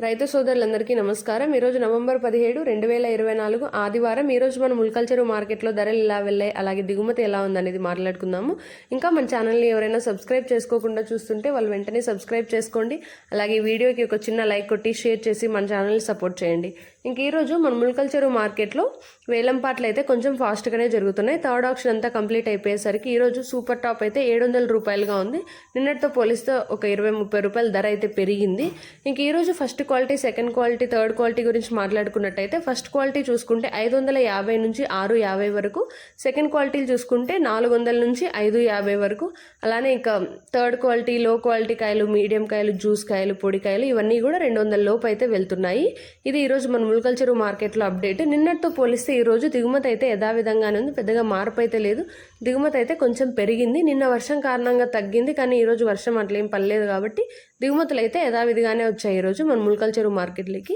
రైతు సోదరులందరికీ నమస్కారం. ఈరోజు నవంబర్ 17, 2024 ఆదివారం. ఈరోజు మనం ఉల్కల్చెరు మార్కెట్లో ధరలు ఎలా వెళ్ళాయి, అలాగే దిగుమతి ఎలా ఉందనేది మాట్లాడుకుందాము. ఇంకా మన ఛానల్ని ఎవరైనా సబ్స్క్రైబ్ చేసుకోకుండా చూస్తుంటే వాళ్ళు వెంటనే సబ్స్క్రైబ్ చేసుకోండి. అలాగే వీడియోకి ఒక చిన్న లైక్ కొట్టి షేర్ చేసి మన ఛానల్ని సపోర్ట్ చేయండి. ఇంక ఈరోజు మన ఉల్కల్చెరు మార్కెట్లో వేలంపాట్లు అయితే కొంచెం ఫాస్ట్గానే జరుగుతున్నాయి. థర్డ్ ఆప్షన్ అంతా కంప్లీట్ అయిపోయేసరికి ఈరోజు సూపర్ టాప్ అయితే 700 రూపాయలుగా ఉంది. నిన్నటితో పోలిస్తే ఒక 20-30 రూపాయల ధర అయితే పెరిగింది. ఇంక ఈరోజు first quality, second quality, third quality గురించి మాట్లాడుకున్నట్టయితే ఫస్ట్ క్వాలిటీ చూసుకుంటే 550 నుంచి 650 వరకు, సెకండ్ క్వాలిటీలు చూసుకుంటే 400 నుంచి 550 వరకు, అలానే ఇక థర్డ్ క్వాలిటీ, లో క్వాలిటీ కాయలు, మీడియం కాయలు, జ్యూస్ కాయలు, పొడి కాయలు ఇవన్నీ కూడా 200 లోపు అయితే వెళ్తున్నాయి. ఇది ఈరోజు మన ఉల్కల్చెరు మార్కెట్లో అప్డేట్. నిన్నటితో పోలిస్తే ఈరోజు దిగుమతి అయితే యథావిధంగానే ఉంది. పెద్దగా మార్పు అయితే లేదు. దిగుమతి అయితే కొంచెం పెరిగింది. నిన్న వర్షం కారణంగా తగ్గింది, కానీ ఈరోజు వర్షం అట్లేం పడలేదు కాబట్టి దిగుమతులు అయితే యథావిధిగానే వచ్చాయి ఈరోజు మన ఉల్కల్చెరు మార్కెట్లకి.